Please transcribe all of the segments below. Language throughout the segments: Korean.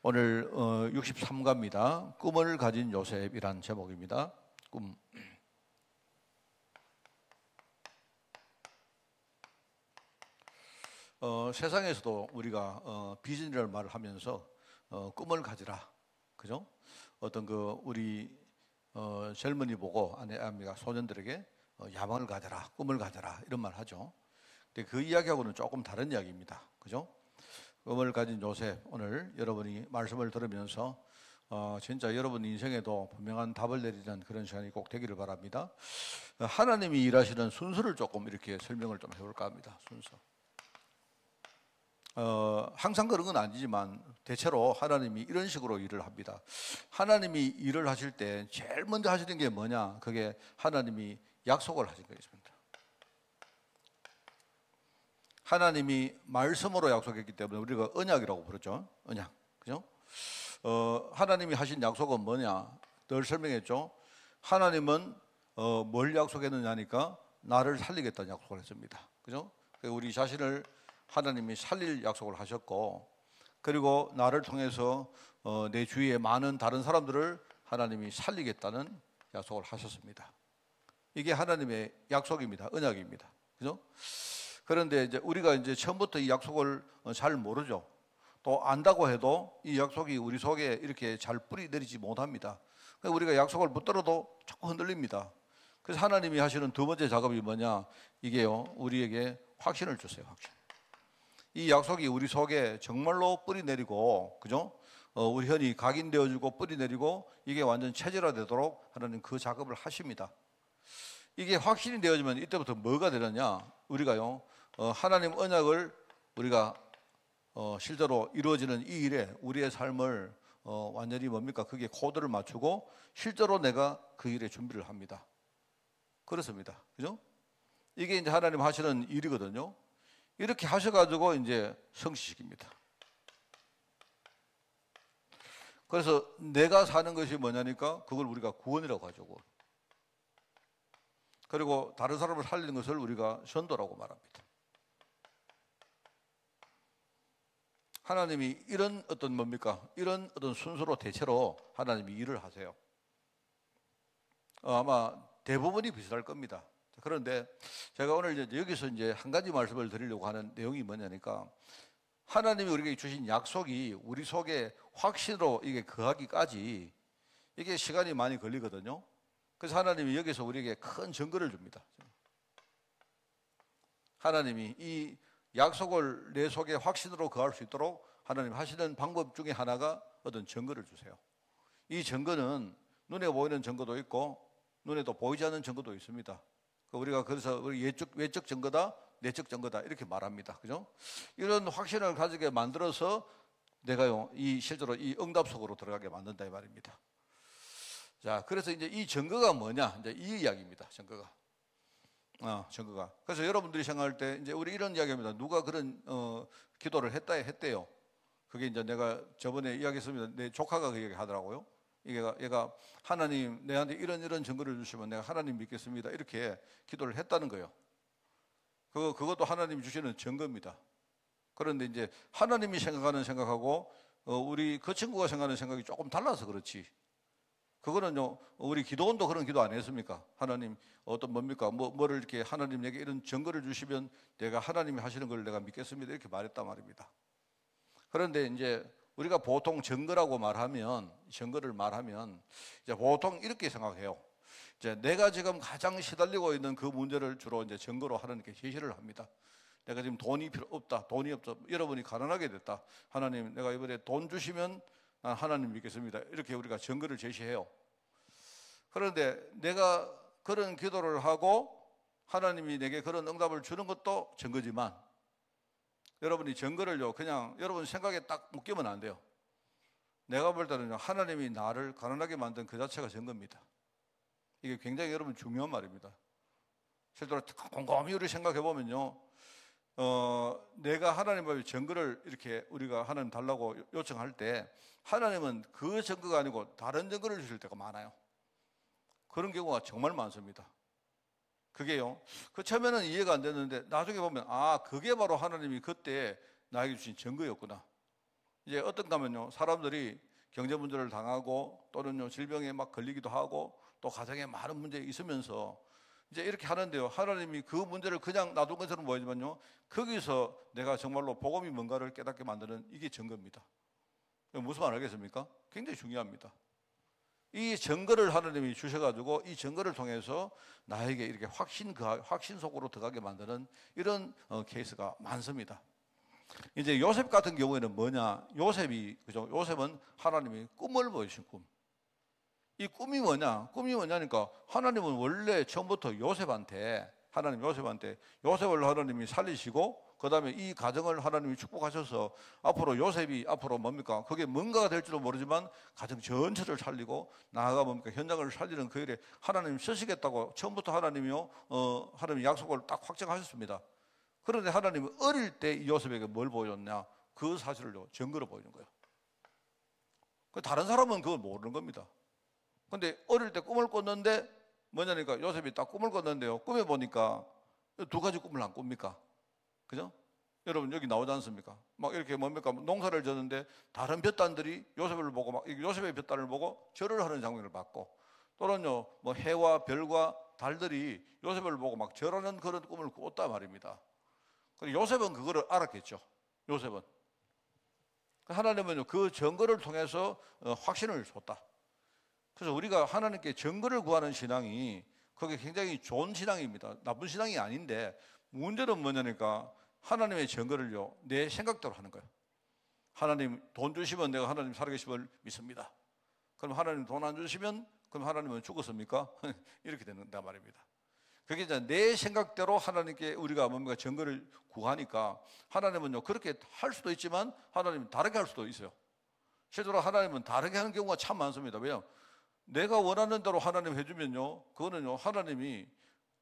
오늘 63가입니다. 꿈을 가진 요셉이란 제목입니다. 꿈. 세상에서도 우리가 비전이라는 말을 하면서 꿈을 가지라, 그죠? 어떤 우리 젊은이 보고 아내가 소년들에게 야망을 가져라, 꿈을 가져라 이런 말 하죠. 근데 그 이야기하고는 조금 다른 이야기입니다, 그죠? 꿈을 가진 요셉, 오늘 여러분이 말씀을 들으면서 진짜 여러분 인생에도 분명한 답을 내리는 그런 시간이 꼭 되기를 바랍니다. 하나님이 일하시는 순서를 조금 이렇게 설명을 좀 해볼까 합니다. 순서. 항상 그런 건 아니지만 대체로 하나님이 이런 식으로 일을 합니다. 하나님이 일을 하실 때 제일 먼저 하시는 게 뭐냐? 그게 하나님이 약속을 하신 거겠습니다. 하나님이 말씀으로 약속했기 때문에 우리가 언약이라고 부르죠. 언약, 그죠? 하나님이 하신 약속은 뭐냐? 늘 설명했죠. 하나님은 뭘 약속했느냐니까 나를 살리겠다는 약속을 했습니다. 그죠? 우리 자신을 하나님이 살릴 약속을 하셨고, 그리고 나를 통해서 내 주위에 많은 다른 사람들을 하나님이 살리겠다는 약속을 하셨습니다. 이게 하나님의 약속입니다. 언약입니다. 그죠? 그런데 이제 우리가 이제 처음부터 이 약속을 잘 모르죠. 또 안다고 해도 이 약속이 우리 속에 이렇게 잘 뿌리 내리지 못합니다. 그러니까 우리가 약속을 붙들어도 자꾸 흔들립니다. 그래서 하나님이 하시는 두 번째 작업이 뭐냐? 이게요, 우리에게 확신을 주세요. 확신. 이 약속이 우리 속에 정말로 뿌리 내리고, 그죠? 우리 현이 각인되어지고 뿌리 내리고 이게 완전 체질화되도록 하나님 그 작업을 하십니다. 이게 확신이 되어지면 이때부터 뭐가 되느냐? 우리가요, 하나님 언약을 우리가 실제로 이루어지는 이 일에 우리의 삶을 완전히 뭡니까? 그게 코드를 맞추고 실제로 내가 그 일에 준비를 합니다. 그렇습니다. 그죠? 이게 이제 하나님 하시는 일이거든요. 이렇게 하셔가지고 이제 성취시킵니다. 그래서 내가 사는 것이 뭐냐니까 그걸 우리가 구원이라고 하죠. 그리고 다른 사람을 살리는 것을 우리가 전도라고 말합니다. 하나님이 이런 어떤 뭡니까? 이런 어떤 순서로 대체로 하나님이 일을 하세요. 아마 대부분이 비슷할 겁니다. 그런데 제가 오늘 이제 여기서 이제 한 가지 말씀을 드리려고 하는 내용이 뭐냐니까, 하나님이 우리에게 주신 약속이 우리 속에 확신으로 이게 거하기까지 이게 시간이 많이 걸리거든요. 그래서 하나님이 여기서 우리에게 큰 증거를 줍니다. 하나님이 이 약속을 내 속에 확신으로 거할 수 있도록 하나님 하시는 방법 중에 하나가 어떤 증거를 주세요. 이 증거는 눈에 보이는 증거도 있고 눈에도 보이지 않는 증거도 있습니다. 우리가 그래서 외적 증거다, 내적 증거다 이렇게 말합니다. 그죠? 이런 확신을 가지게 만들어서 내가요, 실제로 이 응답 속으로 들어가게 만든다 이 말입니다. 자, 그래서 이제 이 증거가 뭐냐? 이제 이 이야기입니다. 증거가. 증거가. 그래서 여러분들이 생각할 때 이제 우리 이런 이야기입니다. 누가 그런 기도를 했대요. 그게 이제 내가 저번에 이야기했습니다. 내 조카가 그 얘기 하더라고요. 얘가 하나님 내한테 이런 증거를 주시면 내가 하나님 믿겠습니다. 이렇게 기도를 했다는 거예요. 그것도 하나님이 주시는 증거입니다. 그런데 이제 하나님이 생각하는 생각하고 우리 그 친구가 생각하는 생각이 조금 달라서 그렇지. 그거는요, 우리 기도원도 그런 기도 안 했습니까? 하나님, 뭡니까? 뭐를 이렇게 하나님에게 이런 증거를 주시면 내가 하나님이 하시는 걸 내가 믿겠습니다. 이렇게 말했단 말입니다. 그런데 이제 우리가 보통 증거를 말하면, 이제 보통 이렇게 생각해요. 이제 내가 지금 가장 시달리고 있는 그 문제를 주로 이제 증거로 하나님께 제시를 합니다. 내가 지금 돈이 필요 없다. 돈이 없다. 여러분이 가난하게 됐다. 하나님, 내가 이번에 돈 주시면 난 하나님 믿겠습니다. 이렇게 우리가 증거를 제시해요. 그런데 내가 그런 기도를 하고 하나님이 내게 그런 응답을 주는 것도 증거지만, 여러분이 증거를요, 그냥 여러분 생각에 딱 묶이면 안 돼요. 내가 볼 때는 하나님이 나를 가난하게 만든 그 자체가 증거입니다. 이게 굉장히 여러분 중요한 말입니다. 실제로 곰곰이 우리 생각해 보면요, 내가 하나님 앞에 증거를 이렇게 우리가 하나님 달라고 요청할 때 하나님은 그 증거가 아니고 다른 증거를 주실 때가 많아요. 그런 경우가 정말 많습니다. 그게요, 처음에는 이해가 안 됐는데 나중에 보면 그게 바로 하나님이 그때 나에게 주신 증거였구나. 이제 어떤가 하면요, 사람들이 경제 문제를 당하고 또는요, 질병에 막 걸리기도 하고 또 가정에 많은 문제가 있으면서 이제 이렇게 하는데요, 하나님이 그 문제를 그냥 놔둔 것처럼 보이지만요, 거기서 내가 정말로 복음이 뭔가를 깨닫게 만드는 이게 증거입니다. 무슨 말 알겠습니까? 굉장히 중요합니다. 이 증거를 하나님이 주셔가지고 이 증거를 통해서 나에게 이렇게 확신 속으로 들어가게 만드는 이런 케이스가 많습니다. 이제 요셉 같은 경우에는 뭐냐? 그죠? 요셉은 하나님이 꿈을 보여주신 꿈. 이 꿈이 뭐냐? 꿈이 뭐냐니까 하나님은 원래 처음부터 요셉을 하나님이 살리시고 그 다음에 이 가정을 하나님이 축복하셔서 앞으로 요셉이 앞으로 뭡니까? 그게 뭔가가 될지도 모르지만 가정 전체를 살리고 나아가 뭡니까? 현장을 살리는 그 일에 하나님이 쓰시겠다고 처음부터 하나님이 약속을 딱 확정하셨습니다. 그런데 하나님은 어릴 때 이 요셉에게 뭘 보여줬냐? 그 사실을 증거로 보이는 거예요. 다른 사람은 그걸 모르는 겁니다. 근데 어릴 때 꿈을 꿨는데 뭐냐니까 요셉이 딱 꿈을 꿨는데요. 꿈에 보니까 두 가지 꿈을 안 꿉니까? 그죠? 여러분 여기 나오지 않습니까? 막 이렇게 뭡니까? 농사를 졌는데 다른 볕단들이 요셉을 보고 막 요셉의 볕단을 보고 절을 하는 장면을 봤고 또는요 뭐 해와 별과 달들이 요셉을 보고 막 절하는 그런 꿈을 꿨단 말입니다. 그리고 요셉은 그거를 알았겠죠. 요셉은 하나님은 그 증거를 통해서 확신을 줬다. 그래서 우리가 하나님께 증거를 구하는 신앙이 그게 굉장히 좋은 신앙입니다. 나쁜 신앙이 아닌데 문제는 뭐냐니까 하나님의 증거를요 내 생각대로 하는 거예요. 하나님 돈 주시면 내가 하나님 살아계심을 믿습니다. 그럼 하나님 돈 안 주시면 그럼 하나님은 죽었습니까? 이렇게 된단 말입니다. 그게 이제 내 생각대로 하나님께 우리가 뭔가 증거를 구하니까 하나님은요 그렇게 할 수도 있지만 하나님은 다르게 할 수도 있어요. 실제로 하나님은 다르게 하는 경우가 참 많습니다. 왜냐? 내가 원하는 대로 하나님 해주면요 그거는요 하나님이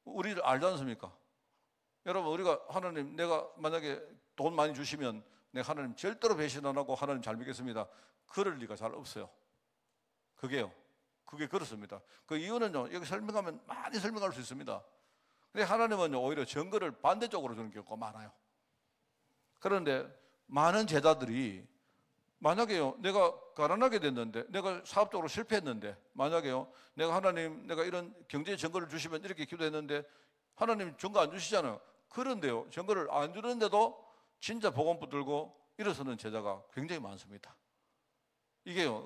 우리를 알지 않습니까? 여러분 우리가 하나님 내가 만약에 돈 많이 주시면 내가 하나님 절대로 배신 안 하고 하나님 잘 믿겠습니다. 그럴 리가 잘 없어요. 그게 그렇습니다. 그 이유는요 여기 설명하면 많이 설명할 수 있습니다. 근데 하나님은요 오히려 증거를 반대쪽으로 주는 경우가 많아요. 그런데 많은 제자들이 만약에요 내가 가난하게 됐는데 내가 사업적으로 실패했는데 만약에요 내가 이런 경제 증거를 주시면 이렇게 기도했는데 하나님 증거 안 주시잖아요. 그런데요 증거를 안 주는데도 진짜 복음 붙들고 일어서는 제자가 굉장히 많습니다.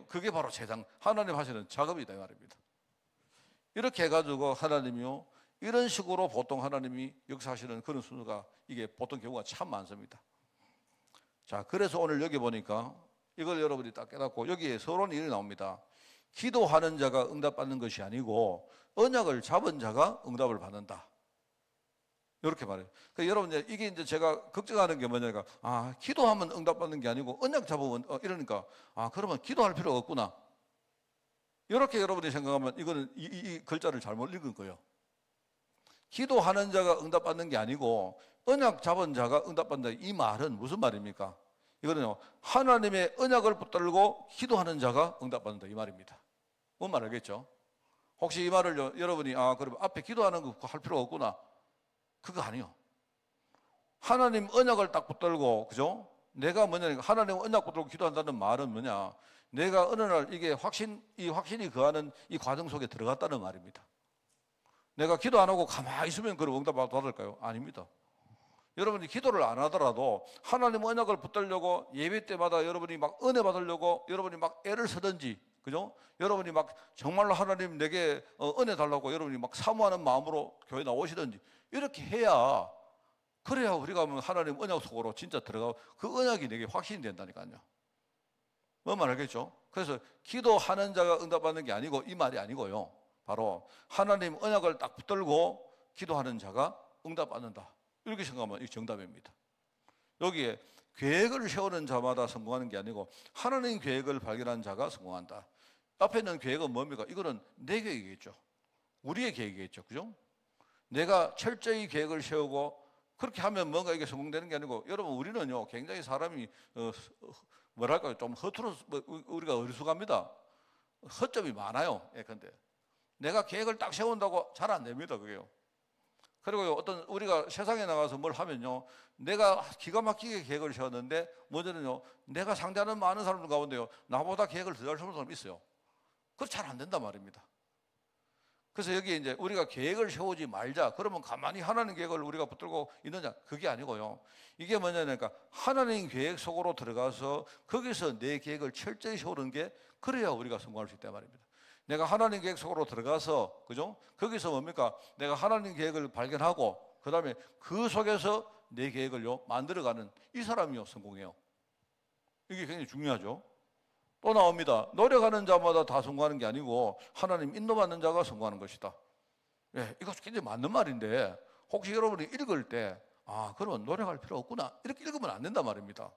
그게 바로 하나님 하시는 작업이다 이 말입니다. 이렇게 해가지고 하나님이요 이런 식으로 보통 하나님이 역사하시는 그런 순서가 이게 보통 경우가 참 많습니다. 자, 그래서 오늘 여기 보니까 이걸 여러분이 딱 깨닫고 여기에 서론이 이렇게 나옵니다. 기도하는 자가 응답받는 것이 아니고 언약을 잡은 자가 응답을 받는다. 이렇게 말해요. 그러니까 여러분 이게 이제 제가 걱정하는 게 뭐냐니까 기도하면 응답받는 게 아니고 언약 잡으면 이러니까 그러면 기도할 필요가 없구나. 이렇게 여러분이 생각하면 이거는 이 글자를 잘못 읽은 거예요. 기도하는 자가 응답받는 게 아니고 언약 잡은 자가 응답받는다. 이 말은 무슨 말입니까? 이거는요 하나님의 언약을 붙들고 기도하는 자가 응답받는다 이 말입니다. 뭔 말 알겠죠? 혹시 이 말을 여러분이 그럼 앞에 기도하는 거 할 필요가 없구나. 그거 아니요. 하나님 언약을 딱 붙들고 그죠? 내가 뭐냐 하나님 언약 붙들고 기도한다는 말은 뭐냐? 내가 어느 날 이 확신이 거하는 이 과정 속에 들어갔다는 말입니다. 내가 기도 안 하고 가만히 있으면 그럼 응답 받을까요? 아닙니다. 여러분이 기도를 안 하더라도 하나님 언약을 붙들려고 예배 때마다 여러분이 막 은혜 받으려고 여러분이 막 애를 쓰든지 그죠? 여러분이 막 정말로 하나님 내게 은혜 달라고 여러분이 막 사모하는 마음으로 교회 나오시든지 이렇게 해야 그래야 우리가 하나님 언약 속으로 진짜 들어가고 그 언약이 내게 확신이 된다니까요. 뭔 말 알겠죠? 그래서 기도하는 자가 응답받는 게 아니고 이 말이 아니고요. 바로 하나님 언약을 딱 붙들고 기도하는 자가 응답받는다. 이렇게 생각하면 이 정답입니다. 여기에 계획을 세우는 자마다 성공하는 게 아니고 하나님 계획을 발견한 자가 성공한다. 앞에 있는 계획은 뭡니까? 이거는 내 계획이겠죠. 우리의 계획이겠죠. 그죠? 내가 철저히 계획을 세우고 그렇게 하면 뭔가 이게 성공되는 게 아니고 여러분 우리는요 굉장히 사람이 뭐랄까요 좀 우리가 어리숙합니다. 허점이 많아요. 예컨대 내가 계획을 딱 세운다고 잘 안 됩니다. 그게요. 그리고 어떤 우리가 세상에 나가서 뭘 하면요, 내가 기가 막히게 계획을 세웠는데 먼저는요, 내가 상대하는 많은 사람들 가운데요, 나보다 계획을 더 잘 세우는 사람이 있어요. 그래서 잘 안 된단 말입니다. 그래서 여기 이제 우리가 계획을 세우지 말자. 그러면 가만히 하나님 계획을 우리가 붙들고 있느냐? 그게 아니고요. 이게 뭐냐니까 하나님 계획 속으로 들어가서 거기서 내 계획을 철저히 세우는 게, 그래야 우리가 성공할 수 있단 말입니다. 내가 하나님 계획 속으로 들어가서, 그죠? 거기서 뭡니까? 내가 하나님 계획을 발견하고, 그 다음에 그 속에서 내 계획을요, 만들어가는 이 사람이요, 성공해요. 이게 굉장히 중요하죠. 또 나옵니다. 노력하는 자마다 다 성공하는 게 아니고 하나님 인도받는 자가 성공하는 것이다. 예, 이거 굉장히 맞는 말인데, 혹시 여러분이 읽을 때 그러면 노력할 필요 없구나, 이렇게 읽으면 안 된단 말입니다.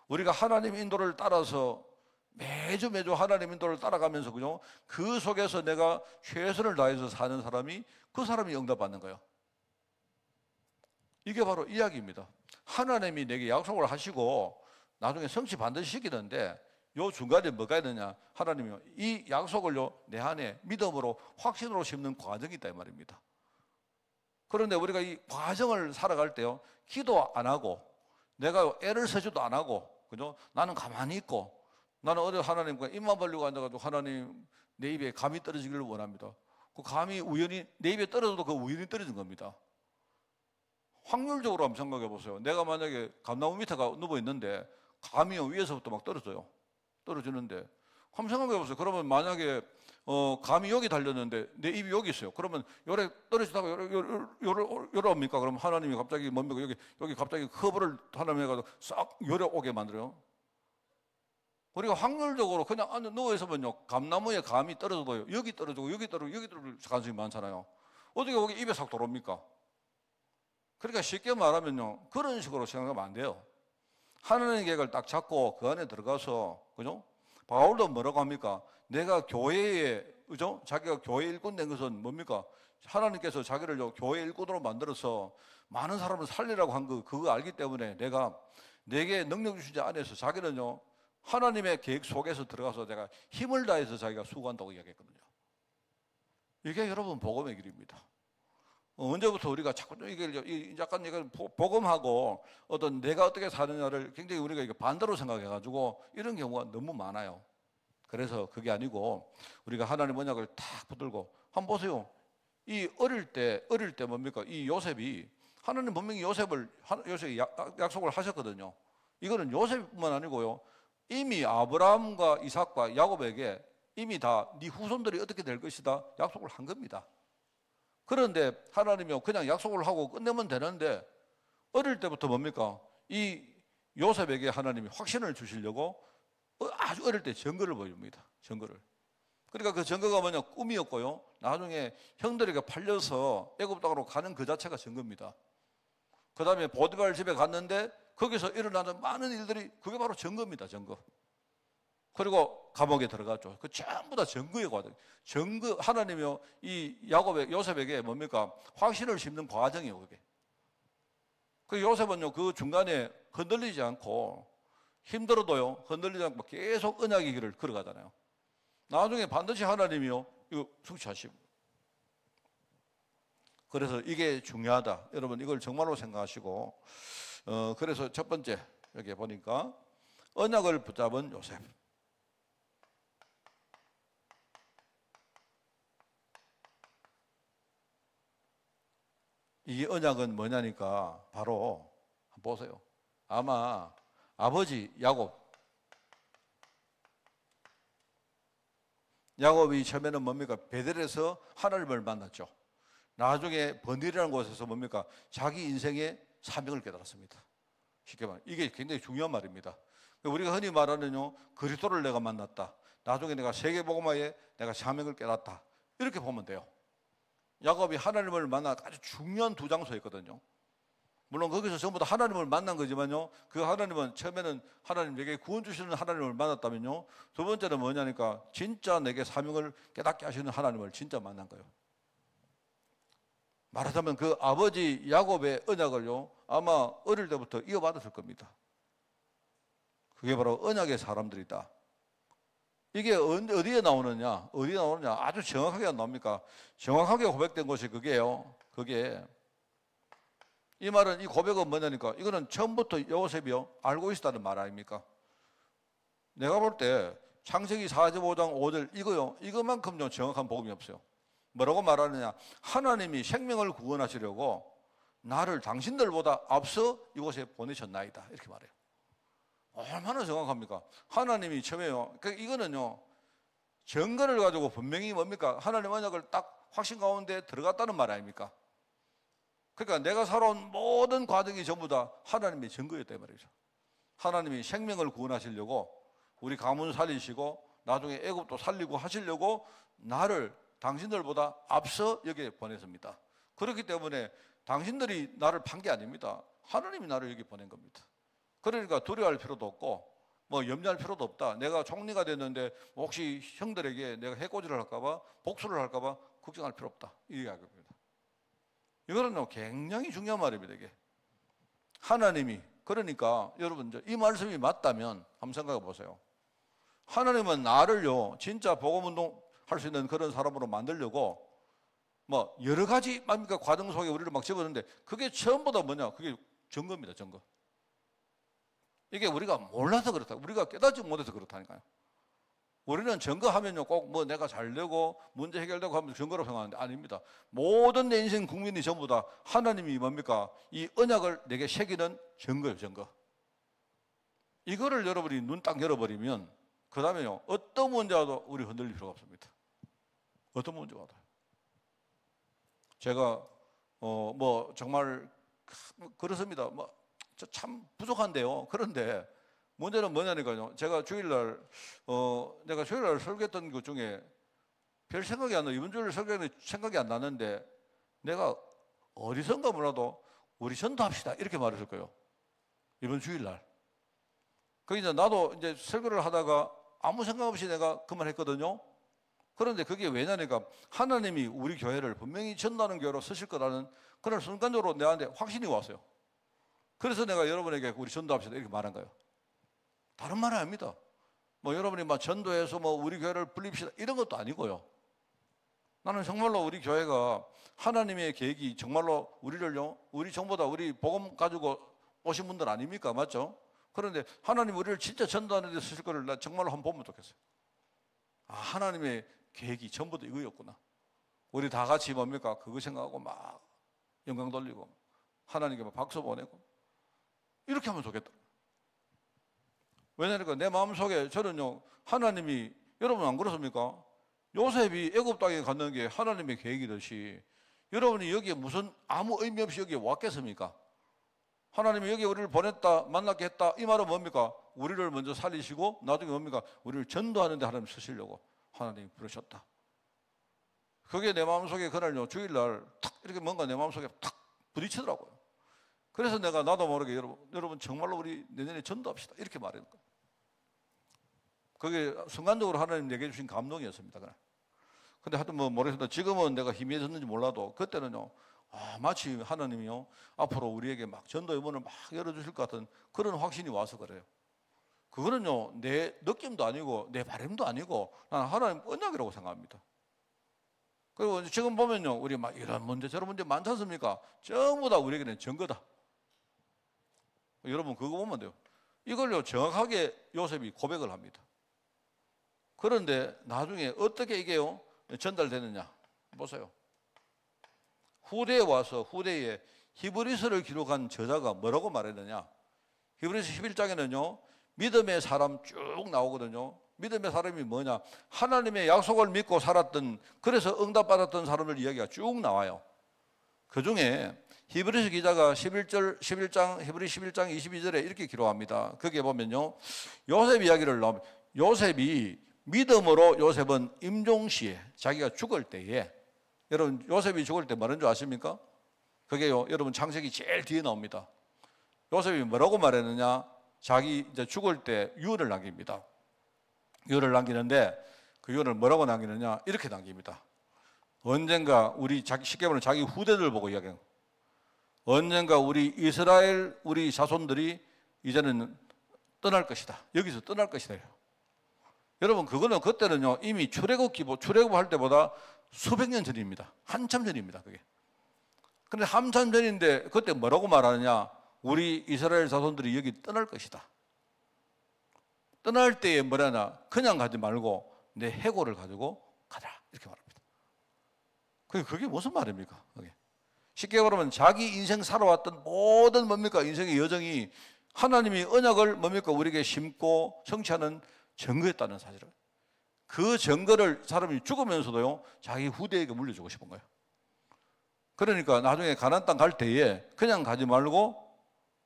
우리가 하나님 인도를 따라서 매주 하나님 인도를 따라가면서, 그죠? 그 속에서 내가 최선을 다해서 사는 사람이, 그 사람이 응답받는 거예요. 이게 바로 이야기입니다. 하나님이 내게 약속을 하시고 나중에 성취 반드시 시키는데, 요 중간에 뭐가 있느냐? 하나님이 이 약속을요, 내 안에 믿음으로 확신으로 심는 과정이 있다 이 말입니다. 그런데 우리가 이 과정을 살아갈 때요, 기도 안 하고 내가 애를 쓰지도 안 하고, 그죠? 나는 가만히 있고, 나는 어디 하나님과 입만 벌리고 앉아가지고 하나님 내 입에 감이 떨어지기를 원합니다. 그 감이 우연히 내 입에 떨어져도 그 우연히 떨어진 겁니다. 확률적으로 한번 생각해 보세요. 내가 만약에 감나무 밑에 누워 있는데 감이 위에서부터 막 떨어지는데 한번 생각해 보세요. 그러면 만약에 감이 여기 달렸는데 내 입이 여기 있어요. 그러면 요래 떨어지다가 요래 옵니까? 그러면 하나님이 갑자기 뭡니까? 여기 갑자기 커브를 하나님 해가지고 싹 요래 오게 만들어요. 우리가 확률적으로 그냥 앉아 누워 있으면요, 감나무에 감이 떨어져도 여기 떨어지고 여기 떨어질 가능성이 많잖아요. 어떻게 거기 입에 싹 들어옵니까? 그러니까 쉽게 말하면요, 그런 식으로 생각하면 안 돼요. 하나님의 계획을 딱 잡고 그 안에 들어가서, 그죠? 바울도 뭐라고 합니까? 내가 교회에, 그죠? 자기가 교회 일꾼 된 것은 뭡니까? 하나님께서 자기를 교회 일꾼으로 만들어서 많은 사람을 살리라고 한 그거 알기 때문에 내게 능력 주신 자 안에서 자기는요, 하나님의 계획 속에서 들어가서 내가 힘을 다해서 자기가 수고한다고 이야기했거든요. 이게 여러분 복음의 길입니다. 언제부터 우리가 자꾸 이게 약간 이걸 복음하고 어떤 내가 어떻게 사느냐를 굉장히 우리가 이게 반대로 생각해가지고 이런 경우가 너무 많아요. 그래서 그게 아니고 우리가 하나님 언약을 탁 붙들고 한번 보세요. 이 어릴 때 뭡니까? 이 요셉이, 하나님 분명히 요셉이 약속을 하셨거든요. 이거는 요셉뿐만 아니고요, 이미 아브라함과 이삭과 야곱에게 이미 다 네 후손들이 어떻게 될 것이다 약속을 한 겁니다. 그런데 하나님이 그냥 약속을 하고 끝내면 되는데, 어릴 때부터 뭡니까? 이 요셉에게 하나님이 확신을 주시려고 아주 어릴 때 증거를 보여줍니다. 증거를. 그러니까 그 증거가 뭐냐? 꿈이었고요, 나중에 형들에게 팔려서 애굽 땅으로 가는 그 자체가 증거입니다. 그 다음에 보디발 집에 갔는데 거기서 일어나는 많은 일들이, 그게 바로 증거입니다. 증거. 그리고 감옥에 들어갔죠. 그 전부 다 증거의 과정. 증거, 하나님이요, 이 요셉에게 뭡니까? 확신을 심는 과정이에요, 그게. 그 요셉은요, 그 중간에 흔들리지 않고, 힘들어도요, 흔들리지 않고 계속 언약의 길을 걸어가잖아요. 나중에 반드시 하나님이요, 이거 성취하시고. 그래서 이게 중요하다. 여러분, 이걸 정말로 생각하시고, 그래서 첫 번째, 여기 보니까, 언약을 붙잡은 요셉. 이 언약은 뭐냐니까 바로 한번 보세요. 아마 아버지 야곱이 처음에는 뭡니까? 베델에서 하나님을 만났죠. 나중에 버닐이라는 곳에서 뭡니까? 자기 인생의 사명을 깨달았습니다. 쉽게 말하면 이게 굉장히 중요한 말입니다. 우리가 흔히 말하는요, 그리스도를 내가 만났다, 나중에 내가 세계복음화에 내가 사명을 깨닫다, 이렇게 보면 돼요. 야곱이 하나님을 만나 아주 중요한 두 장소에 있거든요. 물론 거기서 전부 다 하나님을 만난 거지만요, 그 하나님은 처음에는 하나님 내게 구원 주시는 하나님을 만났다면요, 두 번째는 뭐냐니까 진짜 내게 사명을 깨닫게 하시는 하나님을 진짜 만난 거예요. 말하자면 그 아버지 야곱의 언약을요, 아마 어릴 때부터 이어받았을 겁니다. 그게 바로 언약의 사람들이다. 이게 어디에 나오느냐 아주 정확하게 안 나옵니까? 정확하게 고백된 것이 그게요. 그게 이 말은, 이 고백은 뭐냐니까, 이거는 처음부터 요셉이요 알고 있었다는 말 아닙니까? 내가 볼 때 창세기 45장 5절 이거만큼요 정확한 복음이 없어요. 뭐라고 말하느냐? 하나님이 생명을 구원하시려고 나를 당신들보다 앞서 이곳에 보내셨나이다, 이렇게 말해요. 얼마나 정확합니까? 하나님이 처음에요, 이거는요 증거를 가지고 분명히 뭡니까? 하나님 언약을 딱 확신 가운데 들어갔다는 말 아닙니까? 그러니까 내가 살아온 모든 과정이 전부 다 하나님의 증거였단 말이죠. 하나님이 생명을 구원하시려고 우리 가문 살리시고 나중에 애굽도 살리고 하시려고 나를 당신들보다 앞서 여기에 보냈습니다. 그렇기 때문에 당신들이 나를 판 게 아닙니다. 하나님이 나를 여기 보낸 겁니다. 그러니까 두려워할 필요도 없고 뭐 염려할 필요도 없다. 내가 총리가 됐는데 혹시 형들에게 내가 해코지를 할까봐, 복수를 할까봐 걱정할 필요 없다, 이 이야기입니다. 이거는 굉장히 중요한 말입니다. 이게 하나님이, 그러니까 여러분 이 말씀이 맞다면 한번 생각해 보세요. 하나님은 나를요 진짜 복음운동 할 수 있는 그런 사람으로 만들려고 뭐 여러 가지 뭡니까 과정 속에 우리를 막 집었는데, 그게 처음보다 뭐냐? 그게 증거입니다. 증거. 이게 우리가 몰라서 그렇다, 우리가 깨닫지 못해서 그렇다니까요. 우리는 증거하면요 꼭 뭐 내가 잘 되고 문제 해결되고 하면 증거로 생각하는데 아닙니다. 모든 내 인생 국민이 전부 다 하나님이 뭡니까? 이 언약을 내게 새기는 증거예요. 증거. 이거를 여러분이 눈 딱 열어버리면 그 다음에요 어떤 문제와도 우리 흔들릴 필요가 없습니다. 어떤 문제와도. 제가 뭐 정말 그렇습니다. 뭐 참 부족한데요. 그런데 문제는 뭐냐니까요. 제가 주일날 내가 주일날 설교했던 것 중에 별 생각이 안 나요. 이번 주일 설교는 생각이 안 나는데 내가 어디선가 몰라도 우리 전도합시다 이렇게 말했을 거예요. 이번 주일날. 그러니까 나도 이제 설교를 하다가 아무 생각 없이 내가 그만했거든요. 그런데 그게 왜냐니까 하나님이 우리 교회를 분명히 전도하는 교회로 쓰실 거라는 그런 순간적으로 내한테 확신이 왔어요. 그래서 내가 여러분에게 우리 전도합시다 이렇게 말한 거예요. 다른 말은 아닙니다. 뭐 여러분이 막 전도해서 뭐 우리 교회를 불립시다 이런 것도 아니고요. 나는 정말로 우리 교회가 하나님의 계획이 정말로 우리를요, 우리 전부 다 우리 복음 가지고 오신 분들 아닙니까? 맞죠? 그런데 하나님 우리를 진짜 전도하는 데 쓰실 거를 나 정말로 한번 보면 좋겠어요. 아, 하나님의 계획이 전부 다 이거였구나. 우리 다 같이 뭡니까? 그거 생각하고 막 영광 돌리고 하나님께 막 박수 보내고 이렇게 하면 좋겠다. 왜냐하면 내 마음속에 저는요 하나님이, 여러분 안 그렇습니까? 요셉이 애굽 땅에 갔는 게 하나님의 계획이듯이 여러분이 여기에 무슨 아무 의미 없이 여기에 왔겠습니까? 하나님이 여기 우리를 보냈다, 만나게 했다, 이 말은 뭡니까? 우리를 먼저 살리시고 나중에 뭡니까? 우리를 전도하는 데 하나님 쓰시려고 하나님이 부르셨다. 그게 내 마음속에 그날요 주일날 탁 이렇게 뭔가 내 마음속에 탁 부딪히더라고요. 그래서 내가 나도 모르게 여러분 정말로 우리 내년에 전도합시다 이렇게 말하는 거예요. 그게 순간적으로 하나님 내게 주신 감동이었습니다. 근데 하여튼 뭐 모르겠습니다. 지금은 내가 희미해졌는지 몰라도 그때는요 마치 하나님이요 앞으로 우리에게 막 전도의 문을 막 열어주실 것 같은 그런 확신이 와서 그래요. 그거는요 내 느낌도 아니고 내 바람도 아니고 나는 하나님 언약이라고 생각합니다. 그리고 지금 보면요 우리 막 이런 문제 저런 문제 많지 않습니까? 전부 다 우리에게는 증거다. 여러분 그거 보면 돼요. 이걸요 정확하게 요셉이 고백을 합니다. 그런데 나중에 어떻게 이게요 전달되느냐 보세요. 후대에 와서 후대에 히브리서를 기록한 저자가 뭐라고 말했느냐. 히브리서 11장에는요 믿음의 사람 쭉 나오거든요. 믿음의 사람이 뭐냐, 하나님의 약속을 믿고 살았던, 그래서 응답받았던 사람들 이야기가 쭉 나와요. 그 중에 히브리서 기자가 11장 히브리 11장 22절에 이렇게 기록합니다. 거기에 보면요 요셉 이야기를 나오면, 요셉이 믿음으로, 요셉은 임종시에 자기가 죽을 때에, 여러분 요셉이 죽을 때 뭐라는 줄 아십니까? 그게요 여러분 창세기 제일 뒤에 나옵니다. 요셉이 뭐라고 말했느냐, 자기 이제 죽을 때 유언을 남깁니다. 유언을 남기는데 그 유언을 뭐라고 남기느냐, 이렇게 남깁니다. 언젠가 우리 쉽게 말하면 자기 후대들 보고 이야기해요. 언젠가 우리 이스라엘 우리 자손들이 이제는 떠날 것이다. 여기서 떠날 것이다. 여러분 그거는 그때는요 이미 출애굽할 때보다 수백 년 전입니다. 한참 전입니다. 그게 근데 한참 전인데 그때 뭐라고 말하느냐? 우리 이스라엘 자손들이 여기 떠날 것이다. 떠날 때에 뭐라나? 그냥 가지 말고 내 해골을 가지고 가자. 이렇게 말합니다. 그게 무슨 말입니까? 그게. 쉽게 말하면 자기 인생 살아왔던 모든 뭡니까? 인생의 여정이 하나님이 언약을 뭡니까? 우리에게 심고 성취하는 증거였다는 사실을. 그 증거를 사람이 죽으면서도요, 자기 후대에게 물려주고 싶은 거예요. 그러니까 나중에 가나안 땅 갈 때에 그냥 가지 말고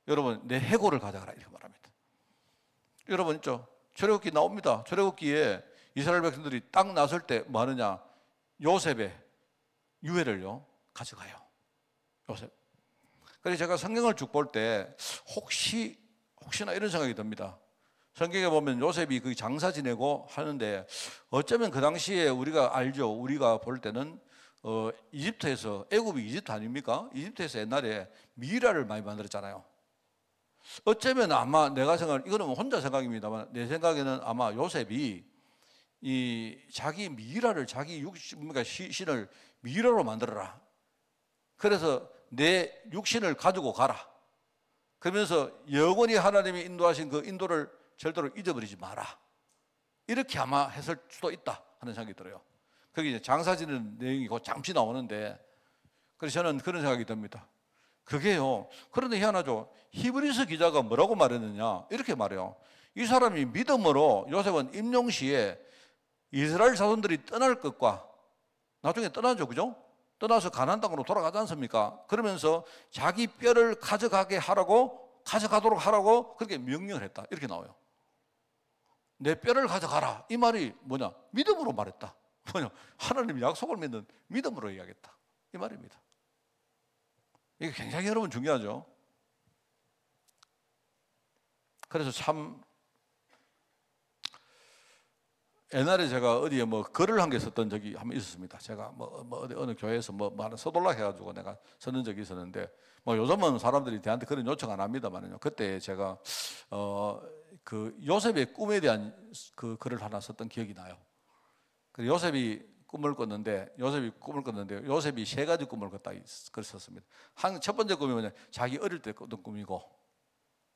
여러분 내 해골을 가져가라 이렇게 말합니다. 여러분 있죠? 출애굽기 나옵니다. 출애굽기에 이스라엘 백성들이 딱 나설 때 뭐 하느냐? 요셉의 유해를요 가져가요. 요셉. 그래서 제가 성경을 쭉 볼 때 혹시나 이런 생각이 듭니다. 성경에 보면 요셉이 그 장사 지내고 하는데 어쩌면 그 당시에 우리가 알죠. 우리가 볼 때는 이집트에서, 애굽이 이집트 아닙니까? 이집트에서 옛날에 미라를 많이 만들었잖아요. 어쩌면 아마 내가 이거는 혼자 생각입니다만 내 생각에는 아마 요셉이 이 자기 미라를, 자기 그러니까 신을 미라로 만들어라. 그래서 내 육신을 가지고 가라. 그러면서 영원히 하나님이 인도하신 그 인도를 절대로 잊어버리지 마라. 이렇게 아마 했을 수도 있다 하는 생각이 들어요. 거기 이제 장사 지는 내용이 곧 잠시 나오는데, 그래서 저는 그런 생각이 듭니다. 그게요. 그런데 희한하죠. 히브리서 기자가 뭐라고 말했느냐? 이렇게 말해요. 이 사람이 믿음으로, 요셉은 임종시에 이스라엘 자손들이 떠날 것과, 나중에 떠나죠, 그죠? 떠나서 가나안 땅으로 돌아가지 않습니까? 그러면서 자기 뼈를 가져가도록 하라고 그렇게 명령을 했다. 이렇게 나와요. 내 뼈를 가져가라. 이 말이 뭐냐? 믿음으로 말했다. 뭐냐? 하나님 약속을 믿는 믿음으로 이야기했다. 이 말입니다. 이게 굉장히 여러분 중요하죠. 그래서 참 옛날에 제가 어디에 뭐 글을 한 개 썼던 적이 한번 있었습니다. 제가 어느 교회에서 하나 써달라 해가지고 내가 썼는 적이 있었는데, 요즘은 사람들이 저한테 그런 요청 안 합니다만요. 그때 제가 그 요셉의 꿈에 대한 그 글을 하나 썼던 기억이 나요. 그 요셉이 꿨는데 요셉이 세 가지 꿈을 꿨다 글을 썼습니다. 첫 번째 꿈이 뭐냐? 자기 어릴 때 꿨던 꿈이고,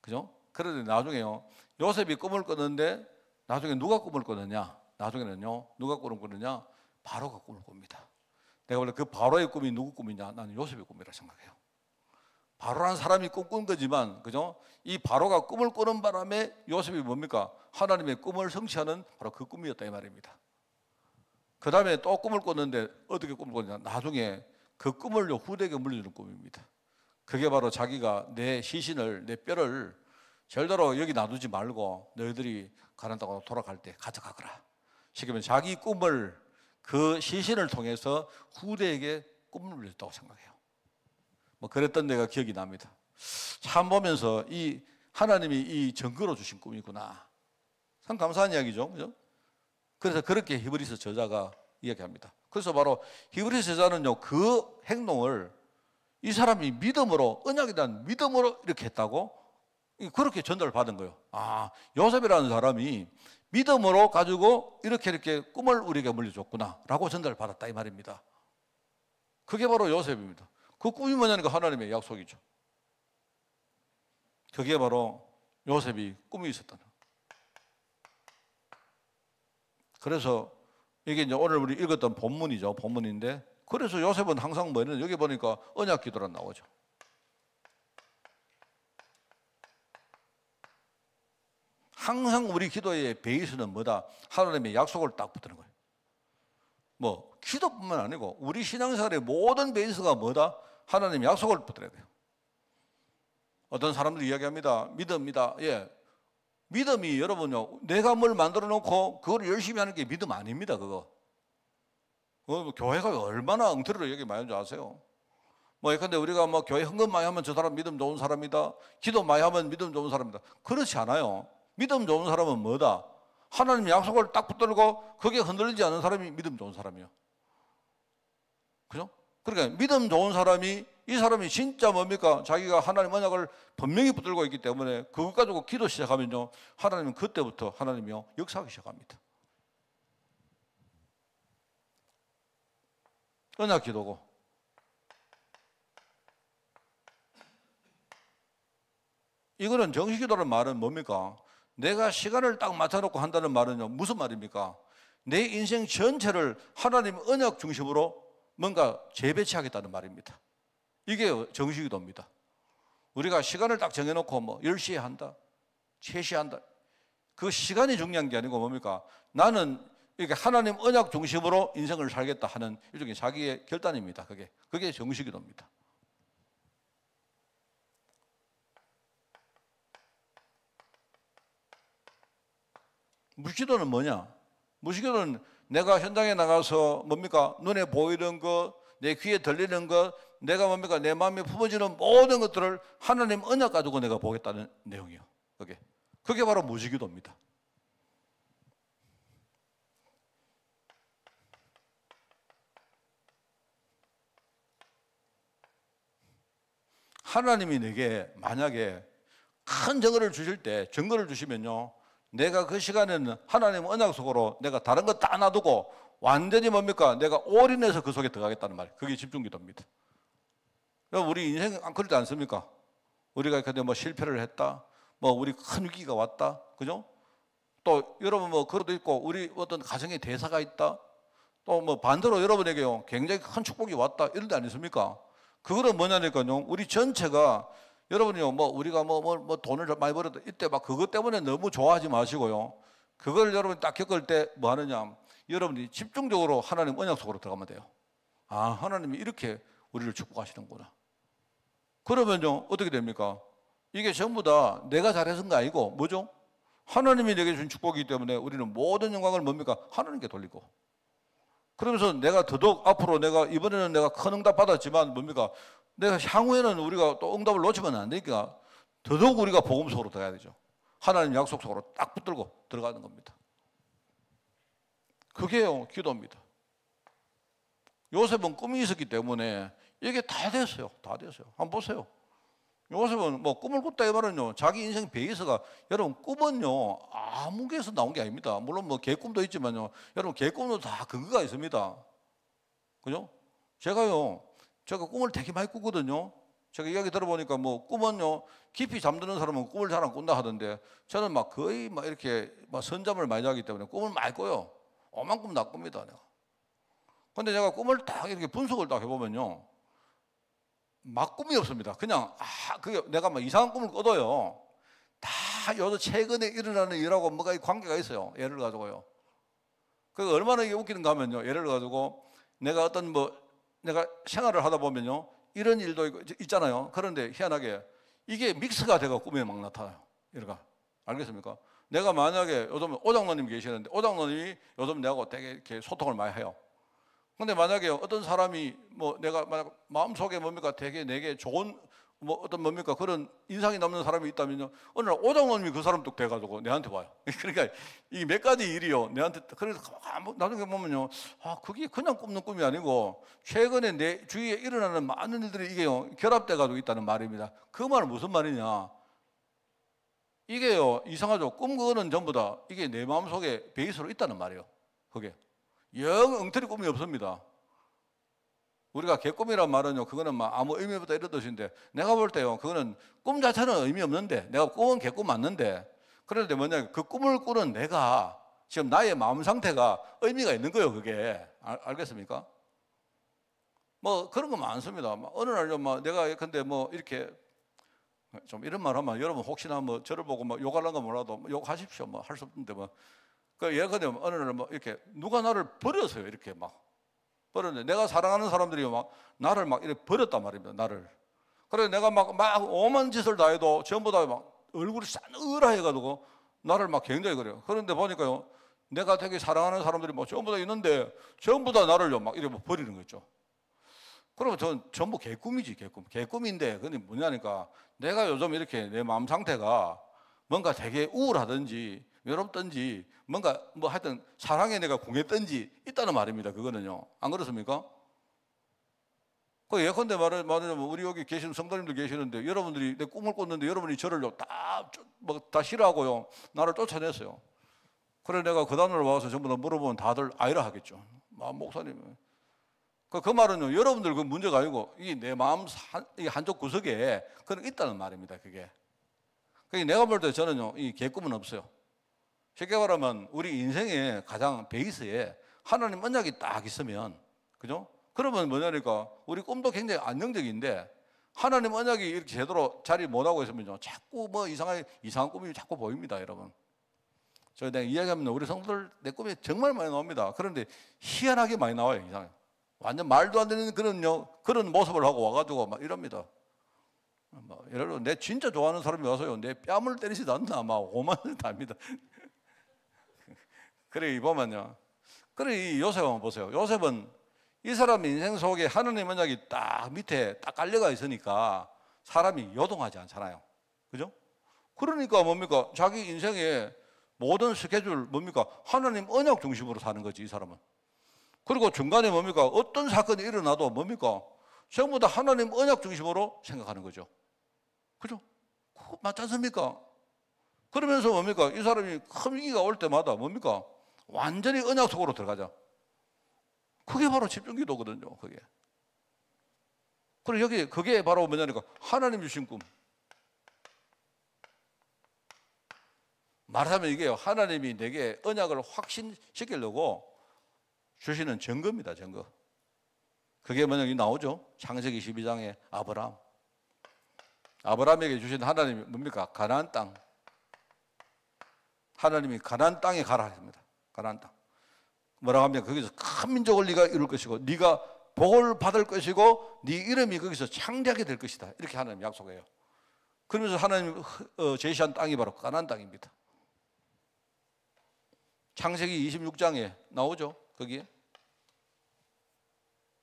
그죠? 그런데 나중에요, 요셉이 꿈을 꿨는데 나중에 누가 꿈을 꿨느냐? 나중에는요, 누가 꿈을 꿨느냐? 바로가 꿈을 꿉니다. 내가 원래 그 바로의 꿈이 누구 꿈이냐? 나는 요셉의 꿈이라 생각해요. 바로라는 사람이 꿈꾼 거지만, 그죠? 이 바로가 꿈을 꾸는 바람에 요셉이 뭡니까? 하나님의 꿈을 성취하는 바로 그 꿈이었다 이 말입니다. 그 다음에 또 꿈을 꿨는데 어떻게 꿈을 꿨냐? 나중에 그 꿈을 후대에게 물려주는 꿈입니다. 그게 바로 자기가 내 시신을, 내 뼈를 절대로 여기 놔두지 말고 너희들이 가나안 땅으로 돌아갈 때 가져가거라. 쉽게 말하면 자기 꿈을, 그 시신을 통해서 후대에게 꿈을 물렸다고 생각해요. 그랬던 내가 기억이 납니다. 참 보면서 이 하나님이 이 증거로 주신 꿈이구나. 참 감사한 이야기죠, 그죠? 그래서 그렇게 히브리서 저자가 이야기합니다. 그래서 바로 히브리서 저자는요, 그 행동을 이 사람이 믿음으로, 언약에 대한 믿음으로 이렇게 했다고, 그렇게 전달을 받은 거예요. 요셉이라는 사람이 믿음으로 가지고 이렇게 꿈을 우리에게 물려줬구나 라고 전달을 받았다 이 말입니다. 그게 바로 요셉입니다. 그 꿈이 뭐냐니까 하나님의 약속이죠. 그게 바로 요셉이 꿈이 있었다는. 그래서 이게 이제 오늘 우리 읽었던 본문이죠. 본문인데, 그래서 요셉은 항상 뭐냐면 여기 보니까 언약 기도란 나오죠. 항상 우리 기도의 베이스는 뭐다? 하나님의 약속을 딱 붙드는 거예요. 기도뿐만 아니고 우리 신앙생활의 모든 베이스가 뭐다? 하나님의 약속을 붙들어야 돼요. 어떤 사람들이 이야기합니다. 믿음이다. 예. 믿음이 여러분요, 내가 뭘 만들어 놓고 그걸 열심히 하는 게 믿음 아닙니다, 그거. 교회가 얼마나 엉터리로 얘기 많이 하는 줄 아세요? 예컨대 우리가 교회 헌금 많이 하면 저 사람 믿음 좋은 사람이다. 기도 많이 하면 믿음 좋은 사람이다. 그렇지 않아요. 믿음 좋은 사람은 뭐다? 하나님 약속을 딱 붙들고 그게 흔들리지 않는 사람이 믿음 좋은 사람이에요. 그죠? 그러니까 믿음 좋은 사람이, 이 사람이 진짜 뭡니까? 자기가 하나님 언약을 분명히 붙들고 있기 때문에 그것 가지고 기도 시작하면요, 하나님은 그때부터 하나님이요 역사하기 시작합니다. 언약 기도고. 이거는 정식기도라는 말은 뭡니까? 내가 시간을 딱 맞춰놓고 한다는 말은요, 무슨 말입니까? 내 인생 전체를 하나님 언약 중심으로 뭔가 재배치하겠다는 말입니다. 이게 정식기도입니다. 우리가 시간을 딱 정해놓고 뭐 10시에 한다, 3시에 한다. 그 시간이 중요한 게 아니고 뭡니까? 나는 이렇게 하나님 언약 중심으로 인생을 살겠다 하는 일종의 자기의 결단입니다. 그게 정식기도입니다. 무식기도는 뭐냐? 무식기도는 내가 현장에 나가서 뭡니까? 눈에 보이는 것, 내 귀에 들리는 것, 내가 뭡니까? 내 마음에 품어지는 모든 것들을 하나님 언약 가지고 내가 보겠다는 내용이요. 그게 바로 무식기도입니다. 하나님이 내게 만약에 큰 증거를 주실 때, 증거를 주시면요, 내가 그 시간에는 하나님 언약 속으로 내가 다른 거 다 놔두고 완전히 뭡니까? 내가 올인해서 그 속에 들어가겠다는 말. 그게 집중기도입니다. 우리 인생 그렇지 않습니까? 우리가 근데 뭐 실패를 했다, 뭐 우리 큰 위기가 왔다, 그죠? 또 여러분 뭐 그것도 있고 우리 어떤 가정에 대사가 있다, 또 뭐 반대로 여러분에게요 굉장히 큰 축복이 왔다, 이런 데 아니십니까? 그거는 뭐냐니까요, 우리 전체가 여러분이요 뭐 우리가 뭐 돈을 많이 벌었다 이때 막 그것 때문에 너무 좋아하지 마시고요, 그걸 여러분이 딱 겪을 때 뭐 하느냐, 여러분이 집중적으로 하나님 언약 속으로 들어가면 돼요. 아, 하나님이 이렇게 우리를 축복하시는구나. 그러면요 어떻게 됩니까? 이게 전부 다 내가 잘해서인 거 아니고 뭐죠? 하나님이 내게 준 축복이기 때문에 우리는 모든 영광을 뭡니까? 하나님께 돌리고, 그러면서 내가 더더욱 앞으로 내가 이번에는 내가 큰 응답 받았지만 뭡니까? 내가 향후에는 우리가 또 응답을 놓치면 안 되니까 더더욱 우리가 복음 속으로 들어가야 되죠. 하나님 약속 속으로 딱 붙들고 들어가는 겁니다. 그게요 기도입니다. 요셉은 꿈이 있었기 때문에 이게 다 됐어요. 다 됐어요. 한번 보세요. 요셉은 뭐 꿈을 꿨다 이 말은요, 자기 인생 베이스가, 여러분 꿈은요 아무 개에서 나온 게 아닙니다. 물론 뭐 개꿈도 있지만요, 여러분 개꿈도 다 근거가 있습니다. 그죠? 제가 꿈을 되게 많이 꾸거든요. 제가 이야기 들어보니까 뭐 꿈은요 깊이 잠드는 사람은 꿈을 잘 안 꾼다 하던데, 저는 막 거의 막 이렇게 막 선잠을 많이 자기 때문에 꿈을 많이 꿔요. 오만 꿈 다 꿉니다 내가. 근데 제가 꿈을 딱 이렇게 분석을 딱 해보면요, 막 꿈이 없습니다. 그냥 그게 내가 막 이상한 꿈을 꿔도요 다 요즘 최근에 일어나는 일하고 뭐가 관계가 있어요. 예를 가지고요. 그 얼마나 이게 웃기는가 하면요, 예를 가지고 내가 어떤 내가 생활을 하다 보면요 이런 일도 있잖아요. 그런데 희한하게 이게 믹스가 돼가 꿈에 막 나타나요. 이러가 알겠습니까? 내가 만약에 요즘 오장로님 계시는데 오장로님이 요즘 내하고 되게 이렇게 소통을 많이 해요. 근데 만약에 어떤 사람이 내가 만약 마음속에 뭡니까 되게 내게 좋은 어떤 뭡니까 그런 인상이 남는 사람이 있다면요, 어느 날 오장로님이 그 사람 뚝 돼가지고 내한테 와요. 그러니까 이 몇 가지 일이요 내한테. 그래서 나중에 보면요, 그게 그냥 꾸는 꿈이 아니고 최근에 내 주위에 일어나는 많은 일들이 이게요 결합돼가지고 있다는 말입니다. 그 말은 무슨 말이냐, 이게요 이상하죠. 꿈 그거는 전부 다 이게 내 마음속에 베이스로 있다는 말이에요. 그게 영 엉터리 꿈이 없습니다. 우리가 개꿈이란 말은요, 그거는 막 아무 의미 없다 이런 뜻인데, 내가 볼 때요 그거는 꿈 자체는 의미 없는데, 내가 꿈은 개꿈 맞는데, 그런데 뭐냐, 그 꿈을 꾸는 내가 지금 나의 마음 상태가 의미가 있는 거예요. 그게 알겠습니까? 뭐 그런 거 많습니다. 어느 날요 내가 근데 이렇게 좀 이런 말 하면 여러분 혹시나 저를 보고 욕하려는 거 몰라도 욕하십시오. 할 수 없는데 그 예컨대 어느 날 이렇게 누가 나를 버렸어요. 이렇게 버렸는데, 내가 사랑하는 사람들이 나를 이렇게 버렸단 말입니다. 나를. 그래서 내가 막 오만 짓을 다 해도 전부 다 얼굴이 싸늘해가지고 나를 굉장히 그래요. 그런데 보니까요, 내가 되게 사랑하는 사람들이 전부 다 있는데 전부 다 나를요 이렇게 버리는 거죠. 그러면 전 전부 개꿈이지, 개꿈. 개꿈인데, 그게 뭐냐니까, 내가 요즘 이렇게 내 마음 상태가 뭔가 되게 우울하든지 외롭든지 뭔가 하여튼 사랑에 내가 궁했든지 있다는 말입니다. 그거는요. 안 그렇습니까? 그 예컨대 말하자면 우리 여기 계신 성도님들 계시는데, 여러분들이 내 꿈을 꿨는데 여러분이 저를요 다 싫어하고요 나를 쫓아냈어요. 그래 내가 그 다음날 와서 전부 다 물어보면 다들 아이라 하겠죠. 목사님. 그 말은요 여러분들 그 문제가 아니고 이 내 마음 이 한쪽 구석에 그런 있다는 말입니다. 그게. 그러니까 내가 볼 때 저는요, 이 개꿈은 없어요. 쉽게 말하면 우리 인생의 가장 베이스에 하나님 언약이 딱 있으면, 그죠? 그러면 뭐냐니까 우리 꿈도 굉장히 안정적인데 하나님 언약이 이렇게 제대로 자리 못하고 있으면요, 자꾸 뭐 이상한 꿈이 자꾸 보입니다, 여러분. 저 내가 이야기하면 우리 성도들 내 꿈에 정말 많이 나옵니다. 그런데 희한하게 많이 나와요, 이상하게. 완전 말도 안 되는 그런 모습을 하고 와가지고 막 이럽니다. 예를 들어 내 진짜 좋아하는 사람이 와서요, 내 뺨을 때리지도 않나 막 오만을 답니다. 그래 이 보면요, 그래 이 요셉 한번 보세요. 요셉은 이 사람 인생 속에 하나님 언약이 딱 밑에 딱 깔려가 있으니까 사람이 요동하지 않잖아요, 그죠? 그러니까 뭡니까, 자기 인생의 모든 스케줄 뭡니까, 하나님 언약 중심으로 사는 거지 이 사람은. 그리고 중간에 뭡니까, 어떤 사건이 일어나도 뭡니까, 전부 다 하나님 언약 중심으로 생각하는 거죠, 그죠? 맞지 않습니까? 그러면서 뭡니까, 이 사람이 큰 위기가 올 때마다 뭡니까, 완전히 언약 속으로 들어가자. 그게 바로 집중기도거든요, 그게. 그리고 그게 바로 뭐냐니까 하나님 주신 꿈. 말하자면 이게요, 하나님이 내게 언약을 확신시키려고 주시는 증거입니다, 증거. 그게 뭐냐, 나오죠. 창세기 12장에 아브라함에게 주신 하나님이 뭡니까, 가나안 땅. 하나님이 가나안 땅에 가라 했습니다. 가나안 땅. 뭐라고 하면 거기서 큰 민족을 네가 이룰 것이고 네가 복을 받을 것이고 네 이름이 거기서 창대하게 될 것이다, 이렇게 하나님 약속해요. 그러면서 하나님 제시한 땅이 바로 가나안 땅입니다. 창세기 26장에 나오죠, 거기에.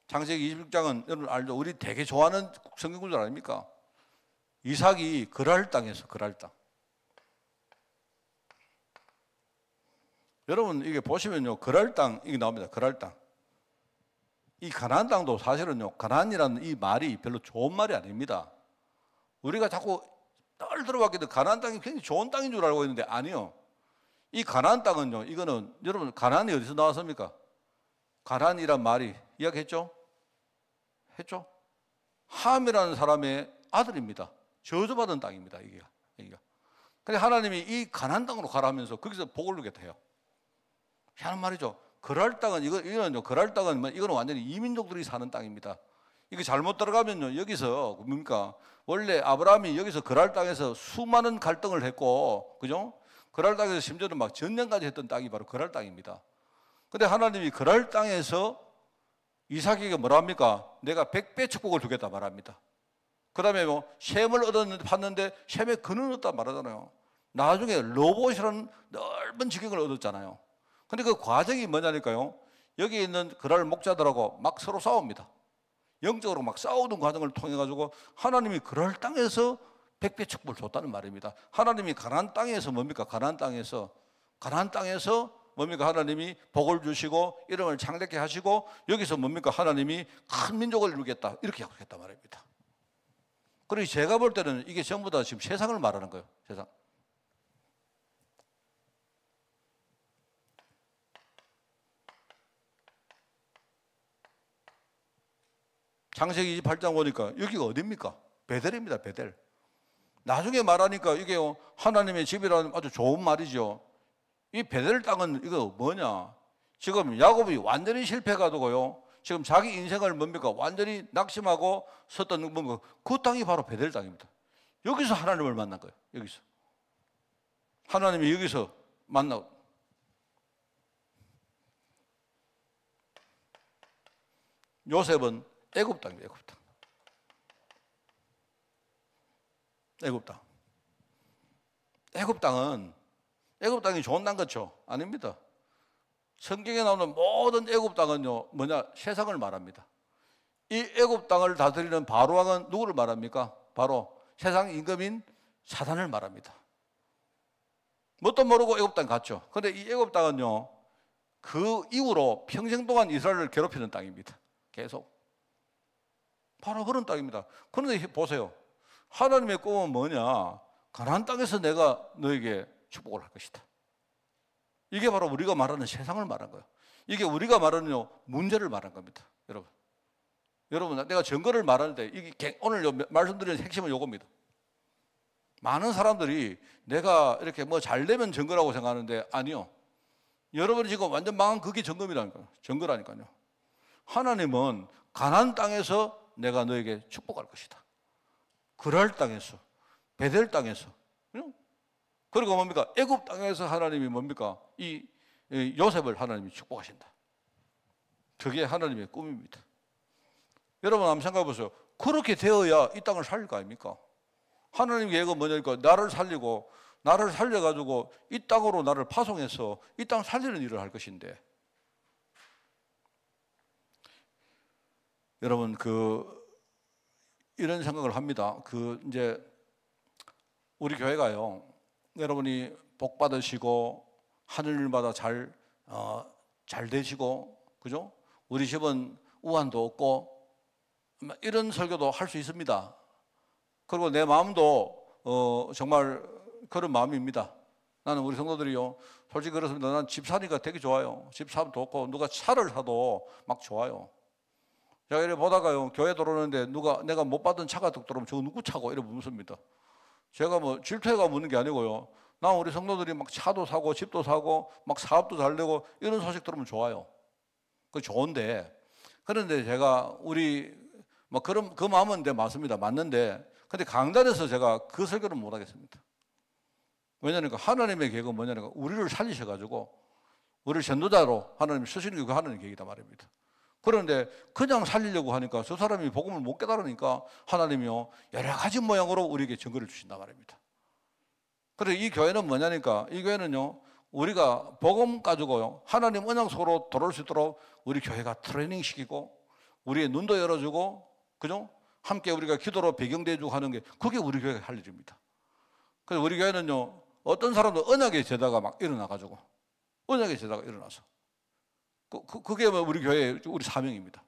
창세기 26장은 여러분 알죠? 우리 되게 좋아하는 성경 구절 아닙니까? 이삭이 그랄 땅에서, 그랄 땅. 여러분 이게 보시면요, 그랄 땅 이게 나옵니다. 그랄 땅. 이 가나안 땅도 사실은요, 가나안이라는 이 말이 별로 좋은 말이 아닙니다. 우리가 자꾸 늘 들어봤기도 가나안 땅이 굉장히 좋은 땅인 줄 알고 있는데 아니요. 이 가나안 땅은요, 이거는 여러분 가나안이 어디서 나왔습니까? 가나안이란 말이 이야기했죠? 했죠? 함이라는 사람의 아들입니다. 저주받은 땅입니다, 이게가. 근데 하나님이 이 가나안 땅으로 가라 하면서 거기서 복을 누겠다 해요. 하는 말이죠. 그랄 땅은 이거는요, 그랄 땅은 이거는 완전히 이민족들이 사는 땅입니다. 이게 잘못 들어가면요, 여기서 뭡니까? 원래 아브라함이 여기서 그랄 땅에서 수많은 갈등을 했고, 그죠? 그랄 땅에서 심지어는 막 전쟁까지 했던 땅이 바로 그랄 땅입니다. 근데 하나님이 그랄 땅에서 이삭에게 뭐라 합니까? 내가 100배 축복을 주겠다 말합니다. 그 다음에 뭐 셈을 팠는데 셈의 근을 얻다 말하잖아요. 나중에 로봇이라는 넓은 지경을 얻었잖아요. 근데 그 과정이 뭐냐니까요, 여기 있는 그랄 목자들하고 막 서로 싸웁니다. 영적으로 막 싸우는 과정을 통해 가지고 하나님이 그랄 땅에서 100배 축복을 줬다는 말입니다. 하나님이 가나안 땅에서 뭡니까? 가나안 땅에서 뭡니까? 하나님이 복을 주시고 이름을 창대케 하시고 여기서 뭡니까? 하나님이 큰 민족을 이루겠다, 이렇게 약속했단 말입니다. 그리고 제가 볼 때는 이게 전부 다 지금 세상을 말하는 거예요. 세상. 창세기 28장 보니까 여기가 어디입니까? 베델입니다, 베델. 나중에 말하니까 이게 하나님의 집이라는 아주 좋은 말이죠. 이 베델 땅은 이거 뭐냐? 지금 야곱이 완전히 실패해가지고요, 지금 자기 인생을 뭡니까? 완전히 낙심하고 섰던 뭔가 그 땅이 바로 베델 땅입니다. 여기서 하나님을 만난 거예요. 여기서 하나님이 여기서 만나고, 요셉은 애굽 땅입니다. 애굽 땅. 애굽 땅. 애굽 땅이 좋은 땅 같죠? 아닙니다. 성경에 나오는 모든 애굽 땅은요, 뭐냐? 세상을 말합니다. 이 애굽 땅을 다스리는 바로 왕은 누구를 말합니까? 바로 세상 임금인 사단을 말합니다. 뭣도 모르고 애굽 땅 갔죠. 그런데 이 애굽 땅은요, 그 이후로 평생 동안 이스라엘을 괴롭히는 땅입니다. 계속. 바로 그런 땅입니다. 그런데 보세요. 하나님의 꿈은 뭐냐? 가나안 땅에서 내가 너에게 축복을 할 것이다. 이게 바로 우리가 말하는 세상을 말한 거예요. 이게 우리가 말하는 문제를 말한 겁니다. 여러분, 내가 증거를 말하는데 이게 오늘 말씀드리는 핵심은 이겁니다. 많은 사람들이 내가 이렇게 뭐 잘 되면 증거라고 생각하는데 아니요. 여러분이 지금 완전 망한 그게 증거라니까요. 증거라니까요. 하나님은 가나안 땅에서 내가 너에게 축복할 것이다. 그랄 땅에서, 베델 땅에서, 그리고 뭡니까? 애굽 땅에서 하나님이 뭡니까? 이 요셉을 하나님이 축복하신다. 그게 하나님의 꿈입니다. 여러분 한번 생각해 보세요. 그렇게 되어야 이 땅을 살릴 거 아닙니까? 하나님 계획은 뭐냐니까 나를 살리고 나를 살려가지고 이 땅으로 나를 파송해서 이 땅 살리는 일을 할 것인데, 여러분 이런 생각을 합니다. 이제 우리 교회가요, 여러분이 복 받으시고 하늘 일마다 잘 되시고, 그죠? 우리 집은 우환도 없고 이런 설교도 할 수 있습니다. 그리고 내 마음도 정말 그런 마음입니다. 나는 우리 성도들이요, 솔직히 그렇습니다. 난 집 사니까 되게 좋아요. 집 사면 좋고 누가 차를 사도 막 좋아요. 제가 이렇게 보다가요, 교회 들어오는데 내가 못 받은 차가 뚝 들어오면 저거 누구 차고 이렇게 묻습니다. 제가 뭐 질투해가 묻는 게 아니고요. 난 우리 성도들이 막 차도 사고 집도 사고 막 사업도 잘 되고 이런 소식 들으면 좋아요. 그 좋은데, 그런데 제가 뭐 그 마음은 맞습니다. 맞는데, 근데 강단에서 제가 그 설교를 못 하겠습니다. 왜냐하니까 하나님의 계획은 뭐냐니까 우리를 살리셔가지고 우리를 전도자로 하나님이 쓰시는 게 하나님의 계획이다 말입니다. 그런데 그냥 살리려고 하니까 저 사람이 복음을 못 깨달으니까 하나님이요, 여러 가지 모양으로 우리에게 증거를 주신다 말입니다. 그래서 이 교회는 뭐냐니까, 이 교회는요, 우리가 복음 가지고요 하나님 언약 속으로 들어올 수 있도록 우리 교회가 트레이닝 시키고 우리의 눈도 열어주고, 그죠? 함께 우리가 기도로 배경대주고 하는 게 그게 우리 교회가 할 일입니다. 그래서 우리 교회는요, 어떤 사람도 언약의 제자가 막 일어나가지고 언약의 제자가 일어나서 그게 우리 교회의 우리 사명입니다.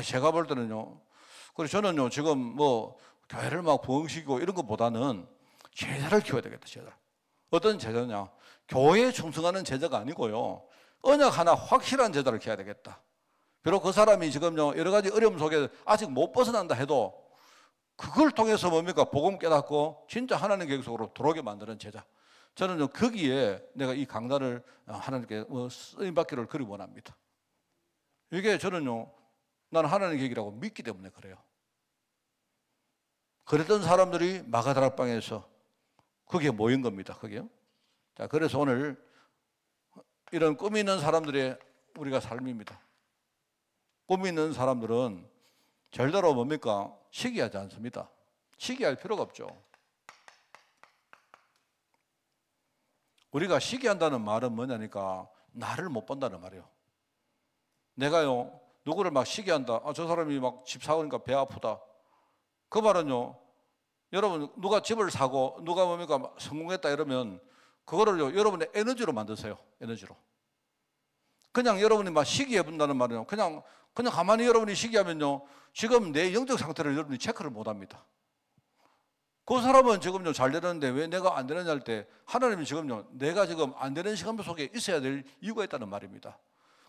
제가 볼 때는요, 그래서 저는요 지금 뭐 교회를 막 부흥시키고 이런 것보다는 제자를 키워야 되겠다. 제자. 어떤 제자냐? 교회에 충성하는 제자가 아니고요, 언약 하나 확실한 제자를 키워야 되겠다. 비록 그 사람이 지금요 여러 가지 어려움 속에 아직 못 벗어난다 해도 그걸 통해서 뭡니까? 복음 깨닫고 진짜 하나님 계획 속으로 들어오게 만드는 제자. 저는 거기에 내가 이 강단을 하나님께 쓰임받기를 그리 원합니다. 이게 저는요, 나는 하나님 계획이라고 믿기 때문에 그래요. 그랬던 사람들이 마가다락방에서 거기에 모인 겁니다. 그게요. 자, 그래서 오늘 이런 꿈이 있는 사람들의 우리가 삶입니다. 꿈이 있는 사람들은 절대로 뭡니까? 시기하지 않습니다. 시기할 필요가 없죠. 우리가 시기한다는 말은 뭐냐니까 나를 못 본다는 말이에요. 내가요 누구를 막 시기한다, 저 사람이 막 집 사오니까 배 아프다, 그 말은요, 여러분 누가 집을 사고 누가 뭡니까 성공했다 이러면 그거를요 여러분의 에너지로 만드세요. 에너지로. 그냥 여러분이 막 시기해 본다는 말은요, 그냥 가만히 여러분이 시기하면요 지금 내 영적 상태를 여러분이 체크를 못 합니다. 그 사람은 지금요 잘 되는데 왜 내가 안 되느냐 할 때 하나님이 지금요 내가 지금 안 되는 시간 속에 있어야 될 이유가 있다는 말입니다.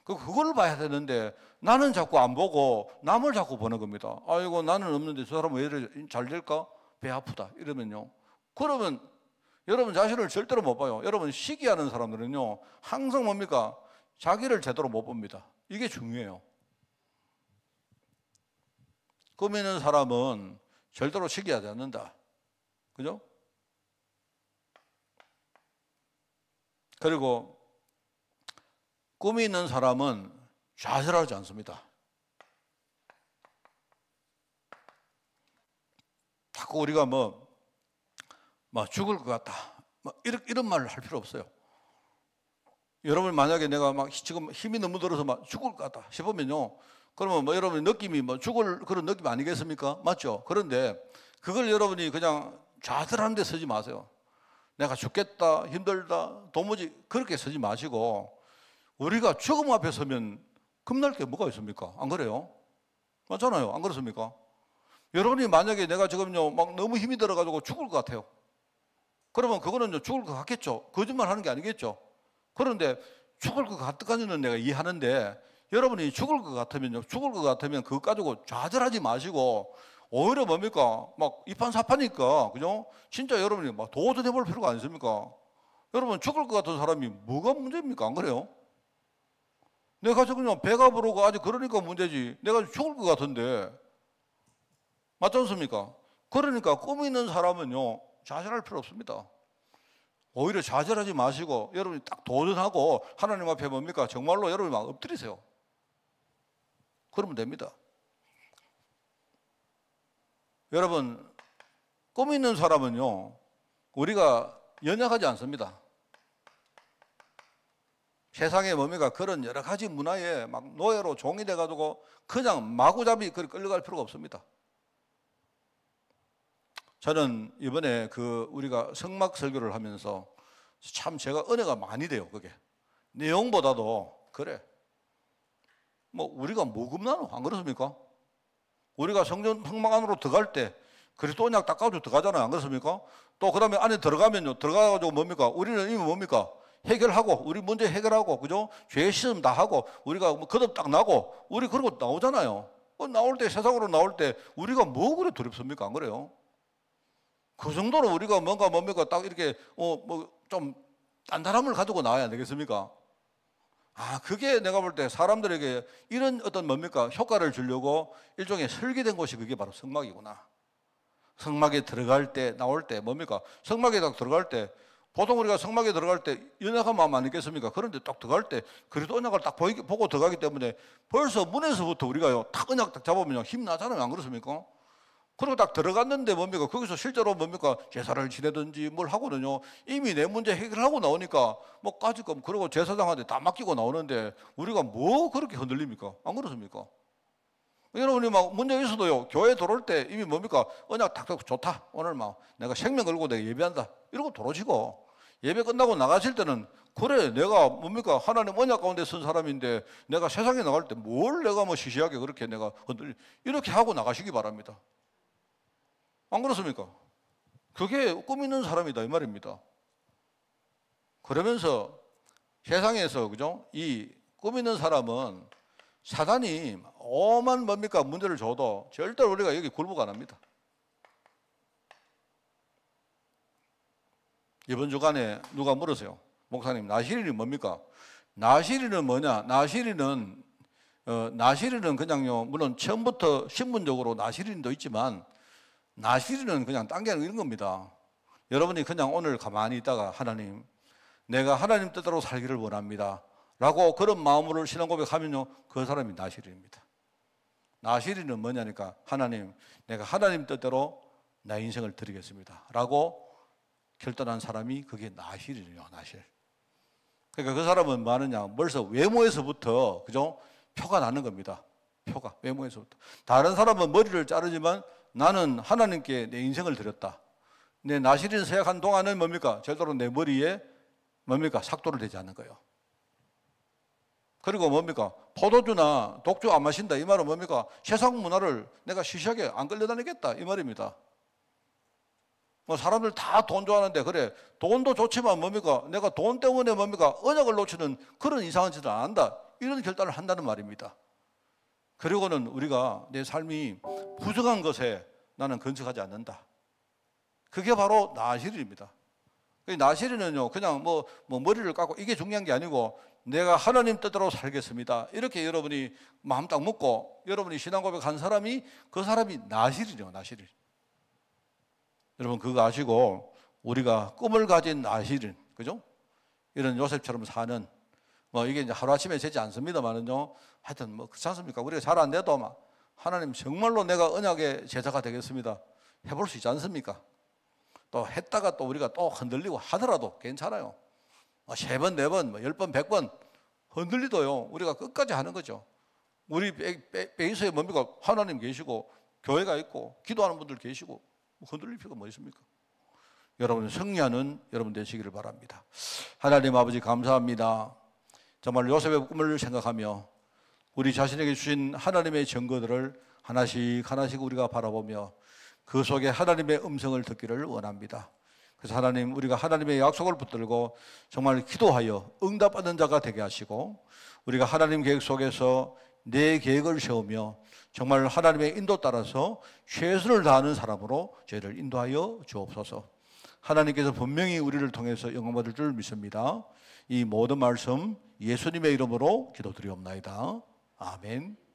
그걸 봐야 되는데 나는 자꾸 안 보고 남을 자꾸 보는 겁니다. 아이고 나는 없는데 저 사람은 왜 이래 잘 될까? 배 아프다 이러면요, 그러면 여러분 자신을 절대로 못 봐요. 여러분 시기하는 사람들은요 항상 뭡니까? 자기를 제대로 못 봅니다. 이게 중요해요. 꿈 있는 사람은 절대로 시기하지 않는다. 그죠? 그리고 꿈이 있는 사람은 좌절하지 않습니다. 자꾸 우리가 뭐 죽을 것 같다, 이런 말을 할 필요 없어요. 여러분 만약에 내가 막 지금 힘이 너무 들어서 막 죽을 것 같다 싶으면요, 그러면 뭐 여러분 느낌이 죽을 그런 느낌 아니겠습니까? 맞죠? 그런데 그걸 여러분이 그냥 좌절하는 데 쓰지 마세요. 내가 죽겠다, 힘들다, 도무지 그렇게 쓰지 마시고, 우리가 죽음 앞에 서면 겁날 게 뭐가 있습니까? 안 그래요? 맞잖아요. 안 그렇습니까? 여러분이 만약에 내가 지금요 막 너무 힘이 들어가지고 죽을 것 같아요. 그러면 그거는 죽을 것 같겠죠. 거짓말 하는 게 아니겠죠. 그런데 죽을 것 같다까지는 내가 이해하는데, 여러분이 죽을 것 같으면 그것 가지고 좌절하지 마시고 오히려 뭡니까? 막 이판사판이니까, 그죠? 진짜 여러분이 막 도전해 볼 필요가 아니십니까? 여러분 죽을 것 같은 사람이 뭐가 문제입니까? 안 그래요? 내가 그냥 배가 부르고 아직 그러니까 문제지. 내가 죽을 것 같은데. 맞지 않습니까? 그러니까 꿈 있는 사람은요, 좌절할 필요 없습니다. 오히려 좌절하지 마시고 여러분이 딱 도전하고 하나님 앞에 뭡니까? 정말로 여러분이 막 엎드리세요. 그러면 됩니다. 여러분, 꿈 있는 사람은요, 우리가 연약하지 않습니다. 세상에 뭡니까? 그런 여러 가지 문화에 막 노예로 종이 돼가지고 그냥 마구잡이 끌려갈 필요가 없습니다. 저는 이번에 우리가 성막 설교를 하면서 참 제가 은혜가 많이 돼요, 그게. 내용보다도, 그래. 뭐, 우리가 뭐 겁나노? 안 그렇습니까? 우리가 성막 안으로 들어갈 때 그리스도 언약 딱 가지고 들어가잖아요. 안 그렇습니까? 또 그 다음에 안에 들어가면요. 들어가가지고 뭡니까? 우리는 이미 뭡니까? 해결하고, 우리 문제 해결하고, 그죠? 죄 시험 다 하고, 우리가 뭐 거듭 딱 나고, 우리 그러고 나오잖아요. 나올 때, 세상으로 나올 때, 우리가 뭐 그래 두렵습니까? 안 그래요? 그 정도로 우리가 뭡니까? 딱 이렇게, 좀 단단함을 가지고 나와야 되겠습니까? 그게 내가 볼 때 사람들에게 이런 어떤 뭡니까? 효과를 주려고 일종의 설계된 곳이 그게 바로 성막이구나. 성막에 들어갈 때, 나올 때 뭡니까? 성막에 딱 들어갈 때, 보통 우리가 성막에 들어갈 때 연약한 마음 아니겠습니까? 그런데 딱 들어갈 때 그래도 언약을 딱 보고 들어가기 때문에 벌써 문에서부터 우리가요, 딱 언약 딱 잡으면 힘 나잖아요. 안 그렇습니까? 그리고 딱 들어갔는데 뭡니까? 거기서 실제로 뭡니까? 제사를 지내든지 뭘 하거든요. 이미 내 문제 해결하고 나오니까 뭐 까짓거 그리고 제사장한테 다 맡기고 나오는데 우리가 뭐 그렇게 흔들립니까? 안 그렇습니까? 여러분이 막 문제 있어도요, 교회 들어올 때 이미 뭡니까? 언약 딱 좋다. 오늘 막 내가 생명 걸고 내가 예배한다. 이러고 들어오시고 예배 끝나고 나가실 때는 그래, 내가 뭡니까? 하나님 언약 가운데 선 사람인데 내가 세상에 나갈 때 뭘 내가 뭐 시시하게 그렇게 내가 이렇게 하고 나가시기 바랍니다. 안 그렇습니까? 그게 꿈 있는 사람이다 이 말입니다. 그러면서 세상에서, 그죠? 이 꿈 있는 사람은 사단이 오만 뭡니까? 문제를 줘도 절대로 우리가 여기 굴복 안 합니다. 이번 주간에 누가 물으세요. 목사님, 나시린이 뭡니까? 나시린은 뭐냐? 나시린은 그냥요, 물론 처음부터 신분적으로 나시린도 있지만 나시린은 그냥 딴 게 아니고 이런 겁니다. 여러분이 그냥 오늘 가만히 있다가 하나님, 내가 하나님 뜻대로 살기를 원합니다 라고 그런 마음으로 신앙 고백하면요, 그 사람이 나시린입니다. 나시린은 뭐냐니까, 하나님, 내가 하나님 뜻대로 내 인생을 드리겠습니다 라고 결단한 사람이 그게 나시린이에요. 나실. 그러니까 그 사람은 뭐 하느냐, 벌써 외모에서부터, 그죠? 표가 나는 겁니다. 표가 외모에서부터. 다른 사람은 머리를 자르지만 나는 하나님께 내 인생을 드렸다. 내 나시린 서약한 동안은 뭡니까? 절대로 내 머리에 뭡니까? 삭도를 대지 않는 거예요. 그리고 뭡니까? 포도주나 독주 안 마신다. 이 말은 뭡니까? 세상 문화를 내가 시시하게 안 끌려다니겠다. 이 말입니다. 뭐 사람들 다 돈 좋아하는데, 그래, 돈도 좋지만 뭡니까? 내가 돈 때문에 뭡니까? 언약을 놓치는 그런 이상한 짓을 안 한다. 이런 결단을 한다는 말입니다. 그리고는 우리가 내 삶이 부정한 것에 나는 건축하지 않는다. 그게 바로 나시린입니다. 나시린은요, 그냥 뭐 머리를 깎고 이게 중요한 게 아니고 내가 하나님 뜻대로 살겠습니다. 이렇게 여러분이 마음 딱 먹고 여러분이 신앙 고백한 사람이 그 사람이 나시린이요, 나시린. 여러분 그거 아시고 우리가 꿈을 가진 나시린, 그죠? 이런 요셉처럼 사는, 뭐 이게 이제 하루아침에 되지 않습니다만은요, 하여튼 뭐 그렇지 않습니까? 우리가 잘 안 돼도 막 하나님 정말로 내가 언약의 제자가 되겠습니다 해볼 수 있지 않습니까? 또 했다가 또 우리가 또 흔들리고 하더라도 괜찮아요. 3번, 4번, 10번, 100번 흔들리도요, 우리가 끝까지 하는 거죠. 우리 베이스에 뭡니까? 하나님 계시고 교회가 있고 기도하는 분들 계시고 흔들릴 필요가 뭐 있습니까? 여러분 승리하는 여러분 되시기를 바랍니다. 하나님 아버지 감사합니다. 정말 요셉의 꿈을 생각하며 우리 자신에게 주신 하나님의 증거들을 하나씩 하나씩 우리가 바라보며 그 속에 하나님의 음성을 듣기를 원합니다. 그래서 하나님, 우리가 하나님의 약속을 붙들고 정말 기도하여 응답받는 자가 되게 하시고 우리가 하나님 계획 속에서 내 계획을 세우며 정말 하나님의 인도 따라서 최선을 다하는 사람으로 저희를 인도하여 주옵소서. 하나님께서 분명히 우리를 통해서 영광받을 줄 믿습니다. 이 모든 말씀 예수님의 이름으로 기도드리옵나이다. 아멘.